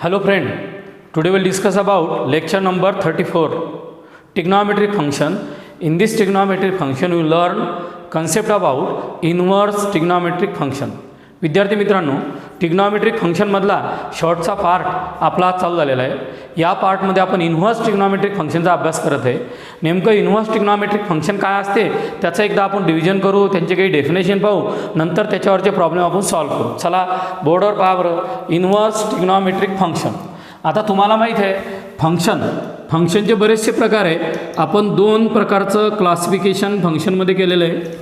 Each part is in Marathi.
Hello friend, today we'll discuss about lecture number 34, trigonometric function. In this trigonometric function we will learn concept about inverse trigonometric function. विद्यार्थी मित्रांनो, ट्रिग्नॉमेट्रिक फंक्शनमधला शॉर्टचा पार्ट आपला आज चालू झालेला आहे. या पार्टमध्ये आपण इन्व्हर्स ट्रिग्नॉमेट्रिक फंक्शनचा अभ्यास करत आहे. नेमकं इन्व्हर्स ट्रिग्नॉमेट्रिक फंक्शन काय असते त्याचं एकदा आपण डिव्हिजन करू, त्यांचे काही डेफिनेशन पाहू, नंतर त्याच्यावरचे प्रॉब्लेम आपण सॉल्व्ह करू. चला बोर्डवर पहा बरं, इन्व्हर्स ट्रिग्नॉमेट्रिक फंक्शन. आता तुम्हाला माहीत आहे फंक्शनचे बरेचसे प्रकार आहे. आपण दोन प्रकारचं क्लासिफिकेशन फंक्शनमध्ये केलेलं आहे.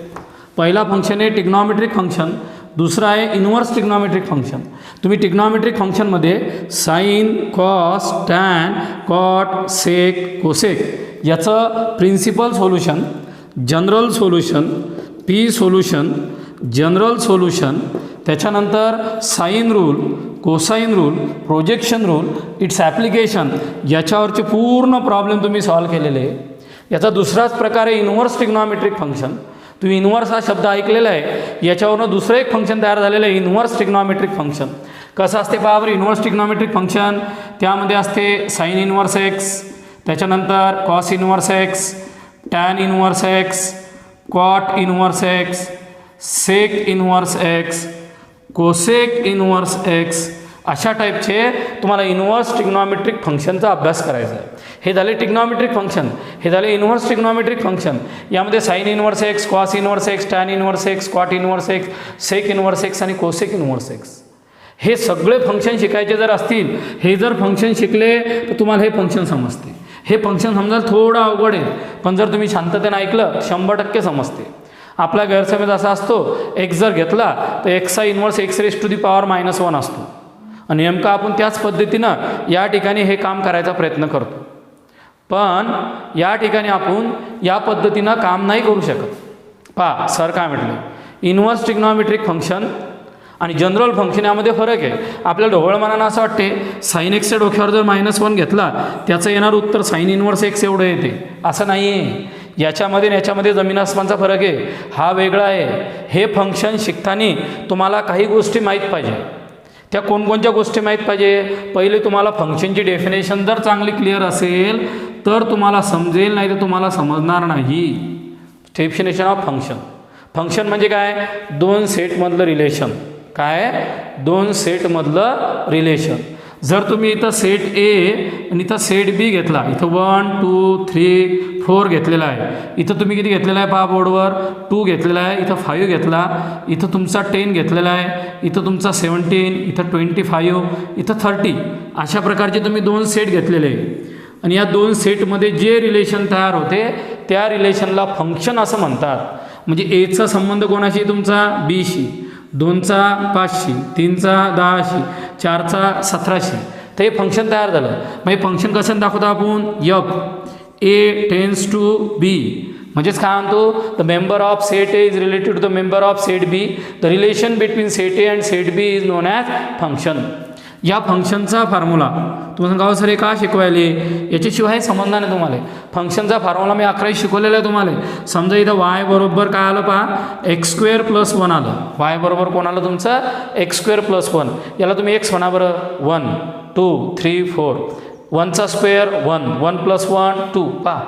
पहिला फंक्शन आहे ट्रिग्नॉमेट्रिक फंक्शन, दुसरा आहे इन्व्हर्स ट्रिग्नॉमेट्रिक फंक्शन. तुम्ही ट्रिग्नॉमेट्रिक फंक्शनमध्ये sine, cos, tan, cot, sec, cosec याचं principal solution, general solution, P solution, general solution, त्याच्यानंतर sine rule, cosine rule, projection rule, its application याच्यावरचे पूर्ण प्रॉब्लेम तुम्ही सॉल्व्ह केलेले आहे. याचा दुसराच प्रकार आहे इन्व्हर्स ट्रिग्नॉमेट्रिक फंक्शन. तुम्ही इन्व्हर्स हा शब्द ऐकलेला आहे, याच्यावरनं दुसरं एक फंक्शन तयार झालेलं आहे इन्व्हर्स ट्रिग्नॉमेट्रिक फंक्शन. कसं असते पहा बरं इन्व्हर्स ट्रिग्नॉमेट्रिक फंक्शन. त्यामध्ये असते साइन इन्व्हर्स एक्स, त्याच्यानंतर cos inverse x, tan inverse x, cot inverse x, sec inverse x, cosec inverse x, अशा टाईपचे तुम्हाला इन्व्हर्स ट्रिग्नॉमेट्रिक फंक्शनचा अभ्यास करायचा आहे. हे झाले ट्रिग्नॉमेट्रिक फंक्शन, हे झाले इन्व्हर्स ट्रिग्नॉमेट्रिक फंक्शन. यामध्ये sine inverse x, cos inverse x, tan inverse x, cot inverse x, sec inverse x आणि कोसेक इन्व्हर्स एक्स हे सगळे फंक्शन शिकायचे जर असतील, हे जर फंक्शन शिकले तर तुम्हाला हे फंक्शन समजते. हे फंक्शन समजायला थोडं अवघड आहे, पण जर तुम्ही शांततेने ऐकलं 100% समजते. आपला गैरसमज असा असतो, एक्स जर घेतला तर एक्सचा inverse x raise to the power -1 असतो आणि नेमकं आपण त्याच पद्धतीनं या ठिकाणी हे काम करायचा प्रयत्न करतो. पण या ठिकाणी आपण या पद्धतीनं काम नाही करू शकत. पहा सर काय म्हटलं, इन्व्हर्स ट्रिग्नॉमेट्रिक फंक्शन आणि जनरल फंक्शन यामध्ये फरक आहे. आपल्याला ढोबळमानानं असं वाटते साइन एक्सच्या डोक्यावर जर -1 घेतला त्याचं येणारं उत्तर साइन इन्व्हर्स एक्स एवढं येते, असं नाही आहे. याच्यामध्ये याच्यामध्ये जमीन आसमानचा फरक आहे, हा वेगळा आहे. हे फंक्शन शिकताना तुम्हाला काही गोष्टी माहीत पाहिजे. त्या कोणकोणत्या गोष्टी माहीत पाहिजे? पहिले तुम्हाला फंक्शनची डेफिनेशन जर चांगली क्लिअर असेल तर तुम्हाला समजेल, नाही तर तुम्हाला समजणार नाही. Definition of function. फंक्शन म्हणजे काय? दोन सेटमधलं रिलेशन. काय? दोन सेटमधलं रिलेशन. जर तुम्ही इथं सेट ए आणि इथं सेट बी घेतला, इथं 1 2 3 4 घेतलेला आहे, इथं तुम्ही किती घेतलेला आहे पहा बोर्डवर, 2 घेतलेला आहे, इथं 5 घेतला, इथं तुमचा 10 घेतलेला आहे, इथं तुमचा 17, इथं 25, इथं 30, अशा प्रकारचे तुम्ही दोन सेट घेतलेले आहे. आणि या दोन सेटमध्ये जे रिलेशन तयार होते त्या रिलेशनला फंक्शन असं म्हणतात. म्हणजे एचा संबंध कोणाशी? तुमचा बीशी, 2चा 5शी, 3चा 10शी, 4चा 17शी. तर हे फंक्शन तयार झालं. मग हे फंक्शन कसं दाखवतो आपण? F A tends to B. म्हणजेच काय म्हणतो? The member of set A is related to the member of set B. The relation between set A and set B is known as function. या फंक्शनचा फॉर्म्युला तुम्हाला सांगावं सर हे का शिकवायले, याच्याशिवाय समजणार नाही तुम्हाला. फंक्शनचा फॉर्म्युला मी 11वी शिकवलेला आहे तुम्हाला. समजा इथं वाय बरोबर काय आलं पहा, x² + 1 आलं. वाय बरोबर कोण आलं तुमचं? x² + 1. याला तुम्ही एक्स म्हणा बरं. 1 2 3 4. 1चा स्क्वेअर 1, 1 + 1 2 पहा.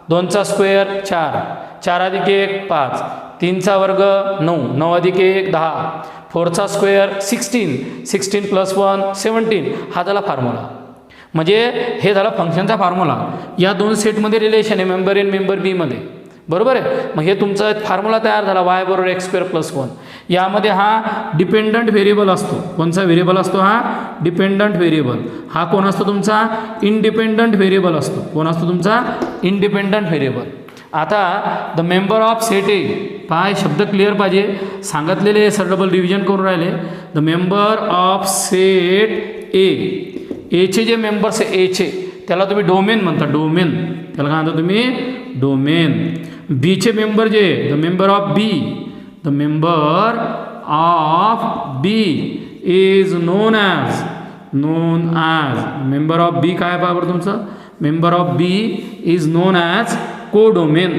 2चा स्क्वेअर 4, 4 + 1 5, 3चा वर्ग 9, 9 + 1 10, 4चा स्क्वेअर 16, 16 + 1 17. हा झाला फॉर्म्युला. म्हणजे हे झालं फंक्शनचा फॉर्म्युला. या दोन सेटमध्ये रिलेशन आहे मेंबर ए मेंबर बीमध्ये, बरोबर आहे. मग हे तुमचा फॉर्म्युला तयार झाला वाय बरोबर x² + 1. यामध्ये हा डिपेंडंट व्हेरिएबल असतो. कोणचा व्हेरिएबल असतो? हा डिपेंडंट व्हेरिएबल. हा कोण असतो तुमचा? इंडिपेंडंट व्हेरिएबल असतो. कोण असतो तुमचा? Independent variable. आता the member of set A, पहा शब्द क्लिअर पाहिजे, सांगितलेले सर डबल डिव्हिजन करून राहिले. The member of set A, एचे जे मेंबर्स आहे एचे त्याला तुम्ही डोमेन म्हणता. डोमेन त्याला काय म्हणता तुम्ही? डोमेन. बीचे मेंबर जे the member of B, the member of B is known as member of B. काय पहा बरं तुमचं? Member of B is known as codomain.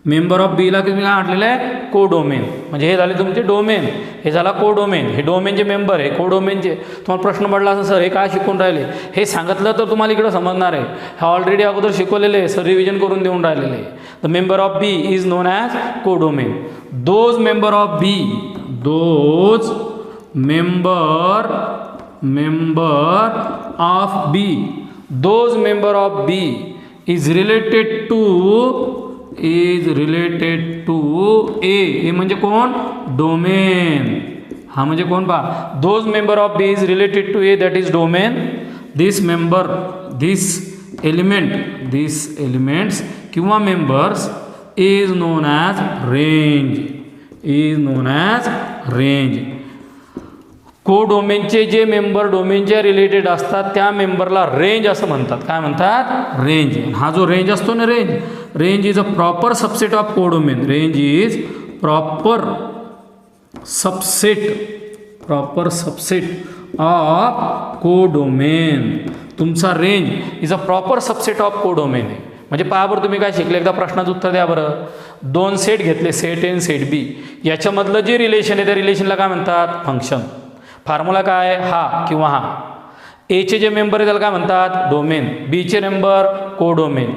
Member of बीला तुम्ही काय म्हटलेलं आहे, को डोमेन. म्हणजे हे झाले तुमचे डोमेन, हे झाला को डोमेन. हे डोमेनचे मेंबर आहे, को डोमेनचे. तुम्हाला प्रश्न पडला असं सर हे काय शिकून राहिले, हे सांगितलं तर तुम्हाला इकडं समजणार आहे. हे ऑलरेडी अगोदर शिकवलेले आहे सर, रिव्हिजन करून देऊन राहिलेले आहे. The member of B is known as codomain. Those member of B, those member of B, those member of B is related to A म्हणजे कोण, डोमेन. हा म्हणजे कोण पहा, those member of B is related to A that is domain. This elements किंवा members is known as range. को डोमेनचे जे मेंबर डोमेनच्या रिलेटेड असतात त्या मेंबरला रेंज असं म्हणतात. काय म्हणतात, रेंज. हा जो रेंज असतो ना, range is a proper subset of codomain. Range is proper subset of codomain. तुमचा range is a proper subset of codomain आहे. म्हणजे पहा बरं तुम्ही काय शिकले, एकदा प्रश्नाचं उत्तर द्या बरं. दोन सेट घेतले, सेट ए आणि सेट बी. याच्यामधलं जे रिलेशन आहे त्या रिलेशनला काय म्हणतात, फंक्शन. फॉर्म्युला काय, हा किंवा हा. एचे जे मेंबर आहे त्याला काय म्हणतात, डोमेन. बीचे मेंबर को डोमेन.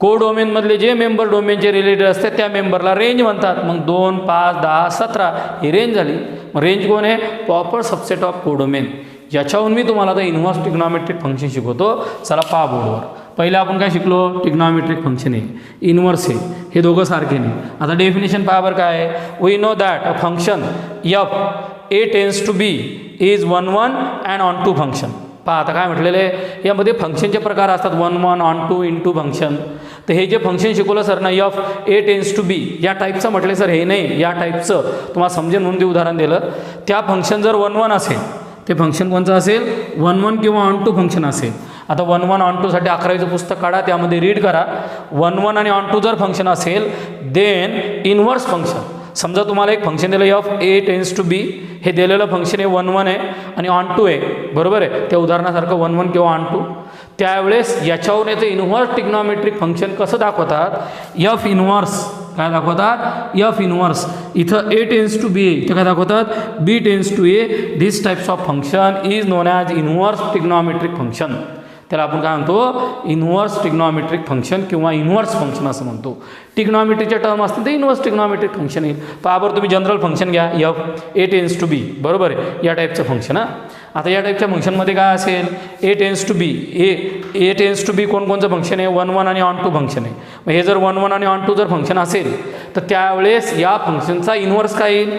को डोमेनमधले जे मेंबर डोमेनचे रिलेटेड असतात त्या मेंबरला रेंज म्हणतात. मग 2, 5, 10, 17 ही रेंज झाली. मग रेंज कोण आहे, प्रॉपर सबसेट ऑफ को डोमेन. याच्याहून मी तुम्हाला आता इन्व्हर्स ट्रिग्नॉमेट्रिक फंक्शन शिकवतो. चला पहा बोर्डवर. पहिले आपण काय शिकलो, ट्रिग्नॉमेट्रिक फंक्शन आहे, इन्व्हर्स आहे, हे दोघं सारखे नाही. आता डेफिनेशन पहा बरं काय आहे. We know that a function f A tends to B is 1 1 and onto function. पहा आता काय म्हटलेलं आहे, यामध्ये फंक्शनचे प्रकार असतात 1 1 onto into function. तर हे जे फंक्शन शिकवलं सर ना, f A tends to B, या टाईपचं म्हटलं सर, हे नाही या टाईपचं तुम्हाला समजेल म्हणून ते उदाहरण दिलं. त्या फंक्शन जर 1 1 असेल, ते फंक्शन कोणतं असेल, 1 1 किंवा ऑन टू फंक्शन असेल. आता 1 1 ऑन टूसाठी 11वीचं पुस्तक काढा, त्यामध्ये रीड करा. 1 1 आणि ऑन टू जर फंक्शन असेल देन इन्व्हर्स फंक्शन. समजा तुम्हाला एक फंक्शन दिलं F A tends to B, हे दिलेलं फंक्शन आहे 1 1 आहे आणि ऑन टू आहे, बरोबर आहे. त्या उदाहरणासारखं 1 1 किंवा ऑन टू. त्यावेळेस याच्यावरून याचं इन्व्हर्स ट्रिग्नॉमेट्रिक फंक्शन कसं दाखवतात, एफ इन्व्हर्स काय दाखवतात, एफ इन्व्हर्स. इथं ए टेन्स टू बी, इथं काय दाखवतात, B tends to A. This types of function is known as inverse trigonometric function. त्याला आपण काय म्हणतो, इन्व्हर्स ट्रिग्नॉमेट्रिक फंक्शन किंवा इन्व्हर्स फंक्शन असं म्हणतो. ट्रिग्नॉमेट्रीचे टर्म असतील तर इन्व्हर्स ट्रिग्नॉमेट्रिक फंक्शन येईल. पहा बरं तुम्ही जनरल फंक्शन घ्या, एफ ए टेन्स टू बी, बरोबर आहे, या टाईपचं फंक्शन. आता या टाईपच्या फंक्शनमध्ये काय असेल, A tends to B, A tends to B कोणकोणचं फंक्शन आहे, 1 1 आणि ऑन टू फंक्शन आहे. मग हे जर 1 1 आणि ऑन टू जर फंक्शन असेल तर त्यावेळेस या फंक्शनचा इन्व्हर्स काय येईल,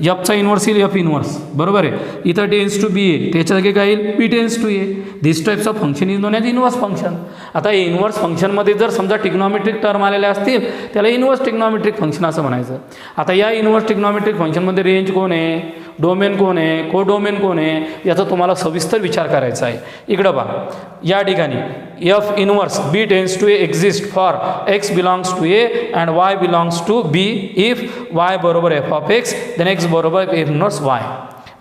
एफचा इन्व्हर्स येईल एफ इन्व्हर्स, बरोबर आहे. इथं टेन्स टू बी आहे, त्याच्या जागी काय येईल, B tends to A. This types of function is known as inverse function. आता इन्व्हर्स फंक्शनमध्ये जर समजा ट्रिग्नॉमेट्रिक टर्म आलेले असतील त्याला इन्व्हर्स ट्रिग्नॉमेट्रिक फंक्शन असं म्हणायचं. आता या इन्व्हर्स ट्रिग्नॉमेट्रिक फंक्शनमध्ये रेंज कोण आहे, डोमेन कोण आहे, को डोमेन कोण आहे, याचा तुम्हाला सविस्तर विचार करायचा आहे. इकडं पहा, या ठिकाणी f inverse B tends to A exist for x belongs to A and y belongs to B if y बरोबर f of x then x बरोबर एफ इन्व्हर्स वाय.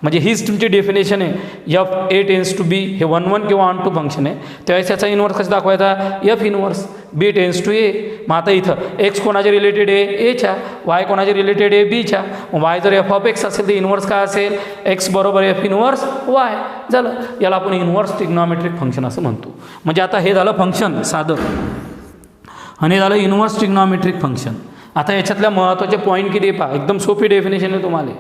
म्हणजे हीच तुमची डेफिनेशन आहे. F A tends to B हे 1 1 किंवा ऑन टू फंक्शन आहे, त्यावेळेस याचा इन्व्हर्स कसं दाखवायचा, f inverse B tends to A. मग आता इथं एक्स कोणाच्या रिलेटेड आहे, एच्या, वाय कोणाच्या रिलेटेड आहे, बीच्या. वाय जर एफ ऑफ एक्स असेल तर इन्व्हर्स काय असेल, एक्स बरोबर एफ इन्व्हर्स वाय. झालं, याला आपण इन्व्हर्स ट्रिग्नॉमेट्रिक फंक्शन असं म्हणतो. म्हणजे आता हे झालं फंक्शन साधं आणि हे झालं इन्व्हर्स ट्रिग्नॉमेट्रिक फंक्शन. आता याच्यातल्या महत्त्वाचे पॉईंट किती पहा, एकदम सोपी डेफिनेशन आहे तुम्हाला.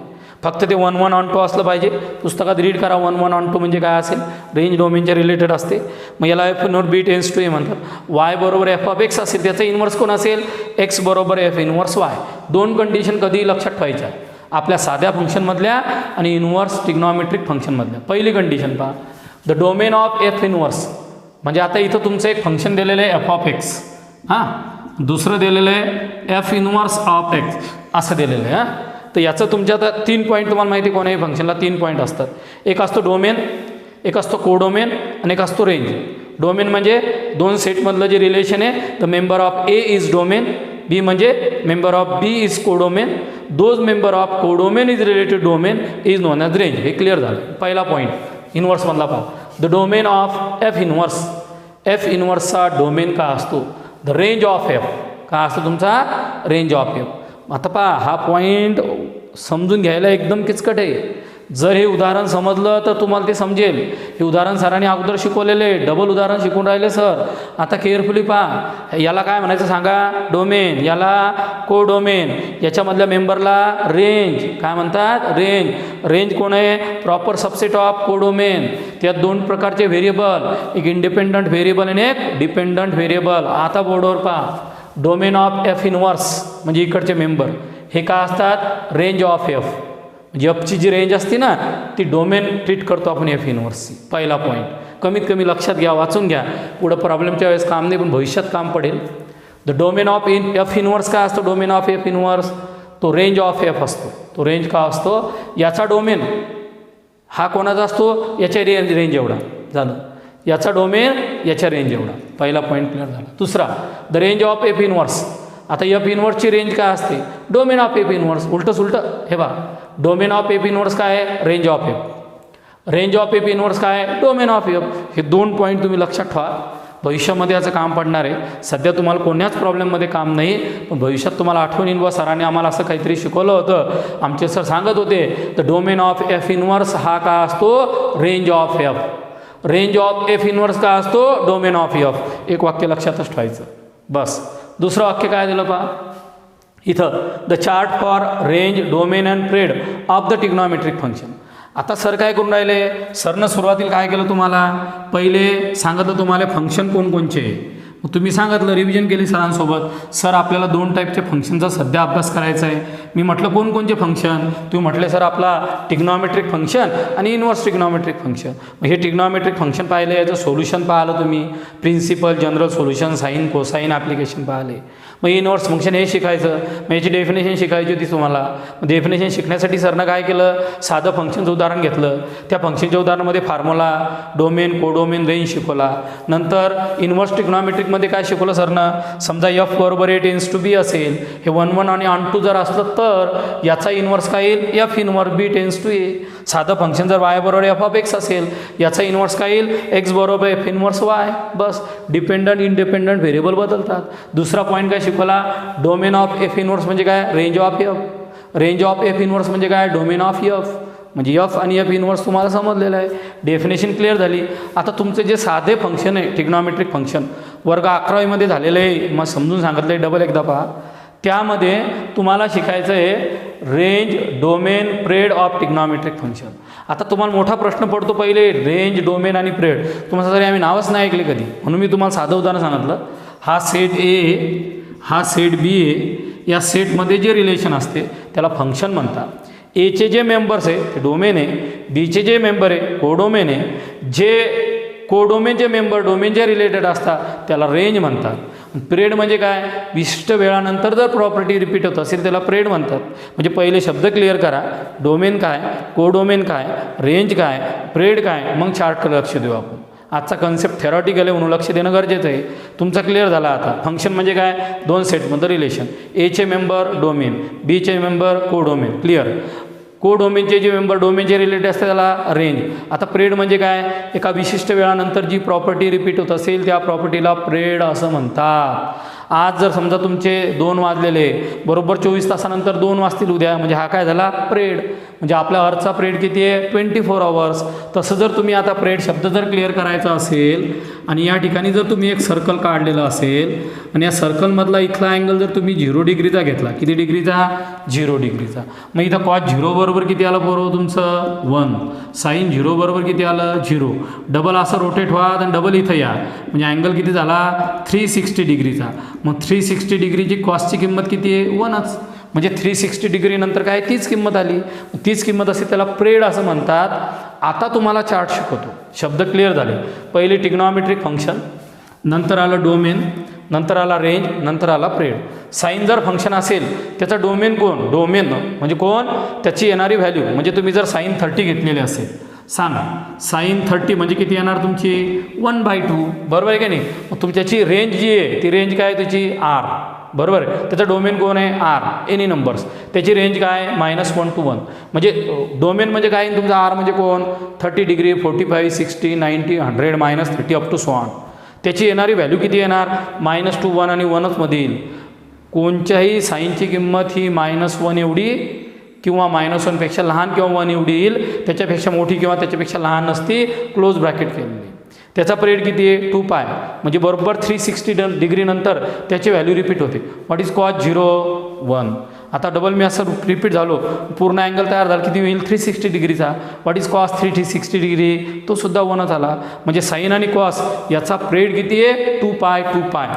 फक्त ते 1 1 ऑन टू असलं पाहिजे. पुस्तकात रीड करा 1 1 ऑन टू म्हणजे काय असेल, रेंज डोमेनच्या रिलेटेड असते. मग याला f not B tends to A म्हणतात. वाय बरोबर एफ ऑफ एक्स असेल त्याचं इन्व्हर्स कोण असेल, एक्स बरोबर एफ इन्व्हर्स वाय. दोन कंडिशन कधी लक्षात ठेवायच्या आपल्या साध्या फंक्शनमधल्या आणि इन्व्हर्स ट्रिग्नॉमेट्रिक फंक्शनमधल्या. पहिली कंडिशन पहा, the domain of f inverse. म्हणजे आता इथं तुमचं एक फंक्शन दिलेलं आहे एफ ऑफ एक्स, हां, दुसरं दिलेलं आहे एफ इन्व्हर्स ऑफ एक्स असं दिलेलं आहे. हां, तर याचं तुमच्या आता 3 पॉईंट तुम्हाला माहिती आहे, कोणाही फंक्शनला 3 पॉईंट असतात. एक असतो डोमेन, एक असतो को डोमेन आणि एक असतो रेंज. डोमेन म्हणजे दोन सेटमधलं जे रिलेशन आहे, the member of A is domain, B म्हणजे member of B is codomain, those member of codomain is related domain is known as range. हे क्लिअर झालं. पहिला पॉईंट इन्व्हर्समधला पहा, the domain of f inverse. F इन्व्हर्सचा डोमेन का असतो, द रेंज ऑफ एफ का असतो तुमचा, रेंज ऑफ एफ. आता पहा हा पॉईंट समजून घ्यायला एकदम किचकट आहे. जर हे उदाहरण समजलं तर तुम्हाला ते समजेल. हे उदाहरण सरांनी अगोदर शिकवलेले, डबल उदाहरण शिकून राहिले सर. आता केअरफुली पहा, याला काय म्हणायचं सांगा, डोमेन, याला कोडोमेन, याच्यामधल्या मेंबरला रेंज काय म्हणतात, रेंज. रेंज कोण आहे, प्रॉपर सबसेट ऑफ कोडोमेन. त्यात दोन प्रकारचे व्हेरिएबल, एक इंडिपेंडंट व्हेरिएबल आणि एक डिपेंडंट व्हेरिएबल. आता बोर्डवर पहा, डोमेन ऑफ एफ इनवर्स म्हणजे इकडचे मेंबर हे काय असतात, रेंज ऑफ एफ. म्हणजे एफची जी रेंज असते ना ती डोमेन ट्रीट करतो आपण एफ इनवर्सची. पहिला पॉईंट कमीत कमी लक्षात घ्या, वाचून घ्या, पुढं प्रॉब्लेमच्या वेळेस काम नाही पण भविष्यात काम पडेल. The domain of F inverse काय असतो, डोमेन ऑफ एफ इनवर्स तो रेंज ऑफ एफ असतो. तो रेंज का असतो, याचा डोमेन हा कोणाचा असतो, याच्या रेंज एवढा झालं, याचा डोमेन याच्या रेंज एवढा. पहिला पॉईंट क्लिअर झाला. दुसरा, the range of F inverse. आता एफ इनवर्सची रेंज काय असते, डोमेन ऑफ एफ इनवर्स. उलटं हे बा, डोमेन ऑफ एफ इनवर्स काय आहे, range of F. Range of F inverse काय आहे, डोमेन ऑफ एफ. हे दोन पॉईंट तुम्ही लक्षात ठेवा, भविष्यामध्ये याचं काम पडणार आहे. सध्या तुम्हाला कोण्याच प्रॉब्लेममध्ये काम नाही, पण भविष्यात तुम्हाला आठवण येईल, व सरांनी आम्हाला असं काहीतरी शिकवलं होतं. आमचे सर सांगत होते, the domain of F inverse हा काय असतो, range of F. Range of F inverse काय असतो, डोमेन ऑफ एफ. एक वाक्य लक्षातच ठेवायचं बस. दुसरं वाक्य काय दिलं पहा इथं, the chart for range, domain and period of the trigonometric function. आता सर काय करून राहिले, सरनं सुरुवातीला काय केलं, तुम्हाला पहिले सांगितलं तुम्हाला फंक्शन कोणकोणचे. मग तुम्ही सांगितलं, रिव्हिजन केली सरांसोबत, सर आपल्याला दोन टाईपचे फंक्शनचा सध्या अभ्यास करायचा आहे. मी म्हटलं कोणकोणचे फंक्शन, तुम्ही म्हटले सर आपला ट्रिग्नॉमेट्रिक फंक्शन आणि इनवर्स ट्रिग्नॉमेट्रिक फंक्शन. मग हे ट्रिग्नॉमेट्रिक फंक्शन पाहिले, याचं सोल्युशन पाहिलं तुम्ही, principal, general solution, sine, cosine application पाहिले. मग इनवर्स फंक्शन हे शिकायचं, मग याची डेफिनेशन शिकायची होती तुम्हाला. डेफिनेशन शिकण्यासाठी सरनं काय केलं, साधं फंक्शनचं उदाहरण घेतलं. त्या फंक्शनच्या उदाहरणामध्ये फॉर्म्युला, डोमेन, कोडोमेन, रेंज शिकवला. नंतर इनवर्स ट्रिग्नॉमेट्रिकमध्ये काय शिकवलं सरनं, समजा एफ बरोबर ए टेन्स टू बी असेल, हे 1 1 आणि ऑन टू जर असलं तर याचा इनवर्स काय येईल, f inverse B tends to A. साधं फंक्शन जर वाय बरोबर एफ ऑफ एक्स असेल, याचा इनवर्स काय येईल, एक्स बरोबर एफ इनवर्स वाय. बस, डिपेंडंट इंडिपेंडंट व्हेरिएबल बदलतात. दुसरा पॉईंट काय शिकवला, डोमेन ऑफ एफ इनवर्स म्हणजे काय, range of F. Range of F inverse म्हणजे काय, डोमेन ऑफ एफ. म्हणजे एफ आणि एफ इनवर्स तुम्हाला समजलेलं आहे. डेफिनेशन क्लिअर झाली. आता तुमचे जे साधे फंक्शन आहे ट्रिग्नॉमेट्रिक फंक्शन, वर्ग 11वीमध्ये झालेलं आहे, मग समजून सांगितलं आहे, डबल एकदा पहा. त्यामध्ये तुम्हाला शिकायचं आहे range, domain, period of trigonometric function. आता तुम्हाला मोठा प्रश्न पडतो पहिले, रेंज, डोमेन आणि प्रेड. तुम्हाला तरी आम्ही नावच नाही ऐकले कधी, म्हणून मी तुम्हाला साधं उदाहरण सांगितलं. हा सेट ए, हा सेट बी आहे, या सेटमध्ये जे रिलेशन असते त्याला फंक्शन म्हणतात. एचे जे मेंबर्स आहे ते डोमेन आहे, बीचे जे मेंबर आहे कोडोमेन आहे, जे कोडोमेनचे मेंबर डोमेन जे रिलेटेड असतात त्याला रेंज म्हणतात. प्रेड म्हणजे काय, विशिष्ट वेळानंतर जर प्रॉपर्टी रिपीट होत असेल त्याला प्रेड म्हणतात. म्हणजे पहिले शब्द क्लिअर करा, डोमेन काय, कोडोमेन काय, रेंज काय, प्रेड काय, मग चार्टकडे लक्ष देऊ आपण. आजचा कन्सेप्ट थेरॉटिकल आहे म्हणून लक्ष देणं गरजेचं आहे. तुमचा क्लिअर झाला आता. फंक्शन म्हणजे काय, दोन सेटमध्ये रिलेशन, एचे मेंबर डोमेन, बीचे मेंबर कोडोमेन. क्लिअर. कोडोमेनचे जे मेंबर डोमेनचे रिलेटेड असतात त्याला रेंज. आता प्रेड म्हणजे काय, एका विशिष्ट वेळानंतर जी प्रॉपर्टी रिपीट होत असेल त्या प्रॉपर्टीला प्रेड असं म्हणतात. आज जर समजा तुमचे 2 वाजलेले, बरोबर 24 तासानंतर 2 वाजतील उद्या, म्हणजे हा काय झाला, प्रेड. म्हणजे आपल्या अर्थचा प्रेड किती आहे, 24 आवर्स. तसं जर तुम्ही आता प्रेड शब्द जर क्लिअर करायचा असेल आणि या ठिकाणी जर तुम्ही एक सर्कल काढलेलं असेल आणि या सर्कलमधला इथला अँगल जर तुम्ही 0 डिग्रीचा घेतला, किती डिग्रीचा, 0 डिग्रीचा. मग इथं कॉस 0 बरोबर किती आलं बरोबर तुमचं 1, साईन 0 बरोबर किती आलं 0. डबल असं रोटेट व्हा आणि डबल इथं या, म्हणजे अँगल किती झाला 360 डिग्रीचा. मग 360 डिग्रीची कॉसची किंमत किती आहे 1च. म्हणजे 360 डिग्री नंतर काय तीच किंमत आली. तीच किंमत असते त्याला प्रेड असं म्हणतात. आता तुम्हाला चार्ट शिकवतो. शब्द क्लिअर झाले. पहिले ट्रिग्नॉमेट्रिक फंक्शन, नंतर आलं डोमेन, नंतर आला रेंज, नंतर आला प्रेड. साईन जर फंक्शन असेल त्याचा डोमेन कोण, डोमेन म्हणजे कोण, त्याची येणारी व्हॅल्यू. म्हणजे तुम्ही जर साईन 30 घेतलेली असेल, सांगा साईन 30 म्हणजे किती येणार तुमची 1/2, बरोबर आहे की नाही. मग तुमच्याची रेंज जी आहे ती रेंज काय आहे त्याची R, बरोबर आहे. त्याचं डोमेन कोण आहे R, एनी नंबर्स. त्याची रेंज काय -1 to 1. म्हणजे डोमेन म्हणजे काय, तुमचा R म्हणजे कोण 30 degree, 45, 60, 90, 100, -30 up to so on. त्याची येणारी व्हॅल्यू किती येणार -2, 1 आणि 1च मध्ये येईल. कोणत्याही साईनची किंमत ही -1 एवढी किंवा -1पेक्षा लहान किंवा 1 एवढी येईल, त्याच्यापेक्षा मोठी किंवा त्याच्यापेक्षा लहान नसती, क्लोज ब्रॅकेट केलेली. त्याचा पिरियड किती आहे 2π, म्हणजे बरोबर 360 डिग्री नंतर त्याची व्हॅल्यू रिपीट होते. What is cos 0 1. आता डबल मी असं रिपीट झालो, पूर्ण अँगल तयार झाला, किती होईल 360 डिग्रीचा. व्हॉट इज कॉस 360 डिग्री, तो सुद्धा 1च आला. म्हणजे साईन आणि कॉस याचा पिरियड किती आहे 2π.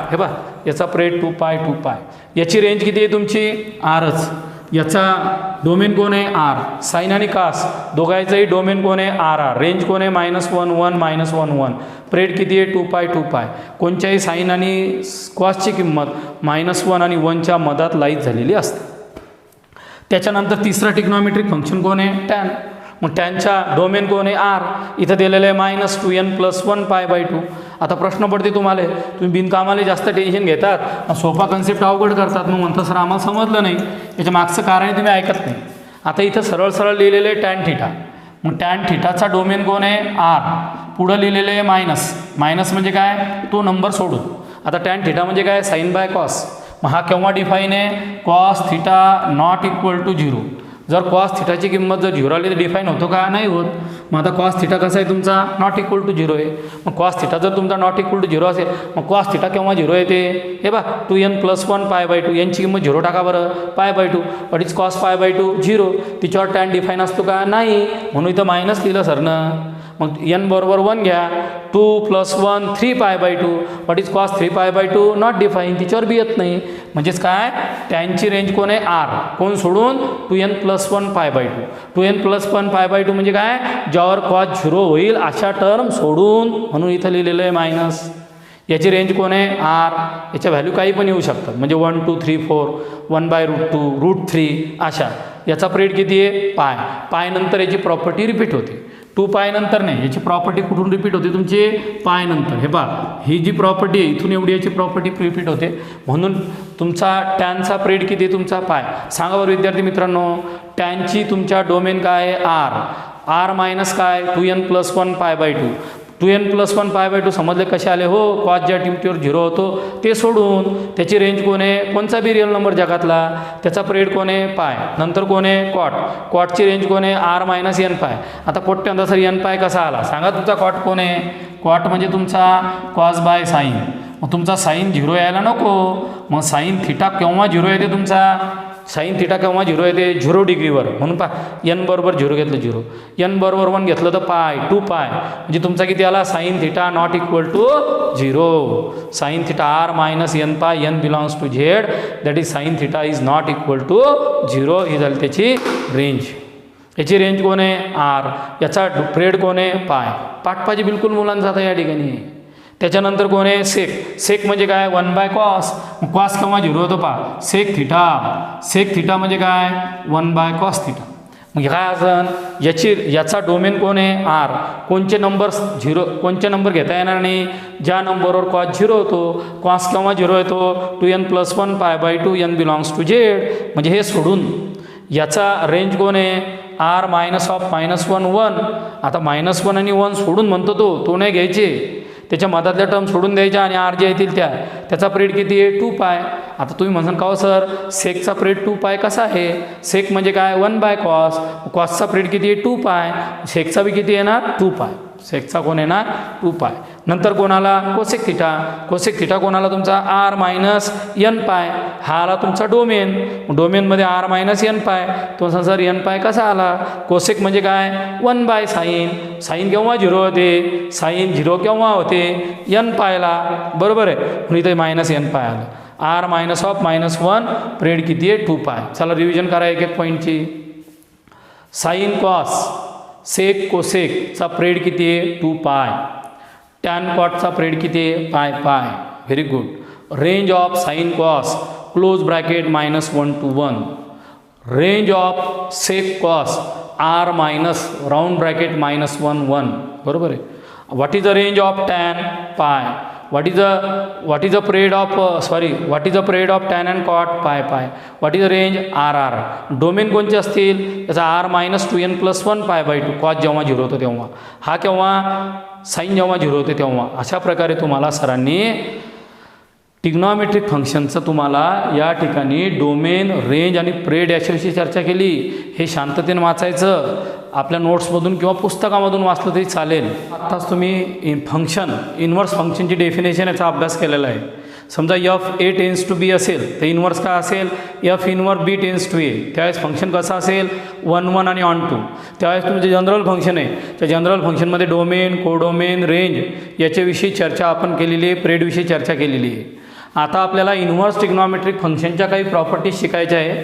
हे बघा याचा पिरियड 2π. याची रेंज किती आहे तुमची Rच. याचा डोमेन कोण आहे R. साईन आणि कास दोघांचाही डोमेन कोण आहे R. रेंज कोण आहे -1 1 -1 1. पिरियड किती आहे 2π. कोणत्याही साईन आणि कॉसची किंमत -1 आणि 1च्या मधात लाईत झालेली असते. त्याच्यानंतर तिसरं ट्रिग्नॉमेट्रिक फंक्शन कोण आहे टॅन. मग टॅनचा डोमेन कोण आहे R. इथं दिलेलं आहे -2n + 1π/2. आता प्रश्न पडते तुम्हाला, तुम्ही बिनकामाला जास्त टेन्शन घेतात, सोपा कन्सेप्ट अवघड करतात, मग म्हणतं सर आम्हाला समजलं नाही, याच्या मागचं कारण तुम्ही ऐकत नाही. आता इथं सरळ सरळ लिहिलेलं आहे टॅन थिटा. मग टॅन थिटाचा डोमेन कोण आहे R. पुढं लिहिलेलं आहे मायनस म्हणजे काय, तो नंबर सोडून. आता टॅन थिटा म्हणजे काय साईन बाय कॉस. मग हा केव्हा डिफाईन आहे cos theta not equal to 0. जर कॉस थिटाची किंमत जर 0 आली तर डिफाईन होतो का, नाही होत. मग आता कॉस थिटा कसा आहे तुमचा नॉट इक्वल टू 0 आहे. मग कॉस थिटा जर तुमचा नॉट इक्वल टू 0 असेल, मग कॉस थिटा केव्हा 0 येते, हे बा 2n + 1π/2. यांची किंमत 0 टाका बरं, π/2. What is cos π/2 0. तिच्यावर टॅन डिफाईन असतो का, नाही, म्हणून इथं मायनस लिहिलं सरनं. मग n बरोबर 1 घ्या, 2 + 1 3π/2. What is cos 3π/2 not define, तिच्यावर बी येत नाही. म्हणजेच काय टॅनची रेंज कोण आहे R. कोण सोडून 2n + 1π/2. 2n + 1π/2 म्हणजे काय, ज्यावर कॉस 0 होईल अशा टर्म सोडून, म्हणून इथं लिहिलेलं आहे मायनस. याची रेंज कोण आहे R. याच्या व्हॅल्यू काही पण येऊ शकतात, म्हणजे 1 2 3 4 1/√2 √3 अशा. याचा पिरियड किती आहे π नंतर याची प्रॉपर्टी रिपीट होते. 2π नंतर नाही, याची प्रॉपर्टी कुठून रिपीट होते तुमची π नंतर. हे पहा ही जी प्रॉपर्टी आहे इथून एवढी याची प्रॉपर्टी रिपीट होते, म्हणून तुमचा टॅनचा पिरियड किती तुमचा π. सांगा बरं विद्यार्थी मित्रांनो, टॅनची तुमच्या डोमेन काय आहे R मायनस काय 2n + 1π/2. 2n + 1π/2 समजले कसे आले हो, कॉस ज्या किमतीवर 0 होतो ते सोडून. त्याची रेंज कोण आहे, कोणचा बी रिअल नंबर जगातला, त्याचा पिरियड कोण आहे π. नंतर कोण आहे कॉटची रेंज कोण आहे R - nπ. आता कोट्यांदा सर nπ कसा आला सांगा, तुमचा कॉट कोण आहे, कॉट म्हणजे तुमचा कॉस बाय साईन. मग तुमचा साईन 0 यायला नको, मग साईन थिटा केव्हा 0 येते तुमचा, साईन थिटा केव्हा 0 येते 0 डिग्रीवर. म्हणून पहा n बरोबर 0 घेतलं 0, n बरोबर 1 घेतलं तर π 2π. म्हणजे तुमचा किती आला sine theta not equal to 0. Sine theta R - nπ, n belongs to Z, that is sine theta is not equal to 0. ही झाली त्याची रेंज. याची रेंज कोण आहे R. याचा पिरियड कोण आहे π. पाठपाजी बिलकुल मुलांचा आता या ठिकाणी. त्याच्यानंतर कोण आहे सेक म्हणजे काय 1/cos. कॉस केव्हा 0 होतो पहा सेक थिटा म्हणजे काय 1/cos थिटा. मग काय असं याचा डोमेन कोण आहे R. कोणचे नंबर घेता येणार नाही, ज्या नंबरवर कॉस 0 होतो. कॉस केव्हा 0 येतो 2n + 1π/2, n belongs to Z. म्हणजे हे सोडून याचा रेंज कोण आहे R - -1 1. आता -1 आणि 1 सोडून म्हणतो तो नाही घ्यायचे, त्याच्या मधातल्या टर्म सोडून द्यायच्या आणि R जे येतील त्याचा पिरियड किती आहे 2π. आता तुम्ही म्हणसान का हो सर सेकचा पिरियड 2π कसा आहे, सेक म्हणजे काय 1/cos. कॉसचा पिरियड किती आहे 2π. सेकचा बी किती येणार 2π. सेकचा कोण येणार 2π. नंतर कोणाला कोसेक थिटा कोणाला तुमचा R - nπ. हा आला तुमचा डोमेनमध्ये R - nπ. तो सर nπ कसा आला, कोसेक म्हणजे काय 1/sin. साईन केव्हा 0 होते, साईन 0 केव्हा होते nπला, बरोबर आहे. म्हणून इथे -nπ आलं. R - -1 पिरियड किती आहे 2π. चला रिव्हिजन करा एक पॉईंटची. साईन कॉस सेक कोसेकचा पिरियड किती आहे 2π. टॅन कॉटचा पिरियड किती आहे π. Very good. Range of sine cos close bracket -1 to 1. Range of sec cos R - round bracket -1 1. बरोबर आहे. What is the range of tan π. what is the period of tan and cot pi. what is the range RR. Domain कोणते असतील त्याचा R - 2n + 1π/2. कॉस जेव्हा 0 होतो तेव्हा, हा केव्हा साईन जेव्हा 0 होते तेव्हा. अशा प्रकारे तुम्हाला सरांनी ट्रिग्नॉमेट्रिक फंक्शनचं तुम्हाला या ठिकाणी डोमेन, रेंज आणि प्रेड याच्याविषयी चर्चा केली. हे शांततेने वाचायचं, आपल्या नोट्समधून किंवा पुस्तकामधून वाचलं तरी चालेल. आत्ताच तुम्ही फंक्शन, इन्व्हर्स फंक्शनची डेफिनेशन याचा अभ्यास केलेला आहे. समजा f A tends to B असेल तर इन्व्हर्स काय असेल, f inverse B tends to A. त्यावेळेस फंक्शन कसं असेल, 1 1 आणि ऑन टू. त्यावेळेस तुमचे जनरल फंक्शन आहे, त्या जनरल फंक्शनमध्ये डोमेन, कोडोमेन, रेंज याच्याविषयी चर्चा आपण केलेली आहे, प्रेडविषयी चर्चा केलेली आहे. आता आपल्याला इन्व्हर्स ट्रिग्नॉमेट्रिक फंक्शनच्या काही प्रॉपर्टीज शिकायच्या आहे.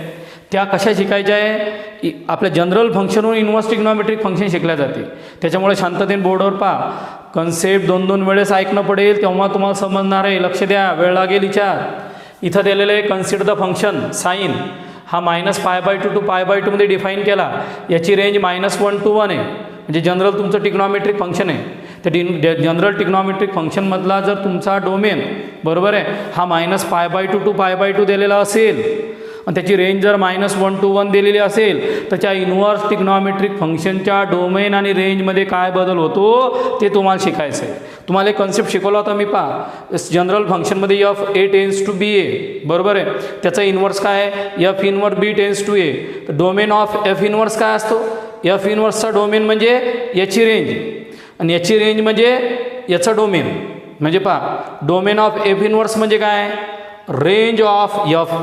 त्या कशा शिकायच्या आहे, आपल्या जनरल फंक्शनवरून इन्व्हर्स ट्रिग्नॉमेट्रिक फंक्शन शिकल्या जाते. त्याच्यामुळे शांततेने बोर्डवर पहा, कन्सेप्ट 2-2 वेळेस ऐकणं पडेल, तेव्हा तुम्हाला समजणार आहे. लक्ष द्या, वेळ लागेल विचार. इथं दिलेलं आहे कन्सिडर द फंक्शन साईन. हा -π/2 to π/2 मध्ये डिफाईन केला. याची रेंज -1 to 1 आहे, म्हणजे जनरल तुमचं ट्रिग्नॉमेट्रिक फंक्शन आहे. त्या जनरल ट्रिग्नॉमेट्रिक फंक्शनमधला जर तुमचा डोमेन बरोबर आहे हा -π/2 to π/2 दिलेला असेल आणि त्याची रेंज जर -1 to 1 दिलेली असेल तर त्या इन्व्हर्स ट्रिग्नॉमेट्रिक फंक्शनच्या डोमेन आणि रेंजमध्ये काय बदल होतो ते तुम्हाला शिकायचं आहे. तुम्हाला एक कन्सेप्ट शिकवला होता मी, पहा. जनरल फंक्शनमध्ये f A tends to B A बरोबर आहे, त्याचा इन्व्हर्स काय आहे, f inverse B tends to A. तर डोमेन ऑफ एफ इन्व्हर्स काय असतो, एफ इन्व्हर्सचा डोमेन म्हणजे याची रेंज आणि याची रेंज म्हणजे याचं डोमेन. म्हणजे पहा, डोमेन ऑफ एफ इन्व्हर्स म्हणजे काय, range of F.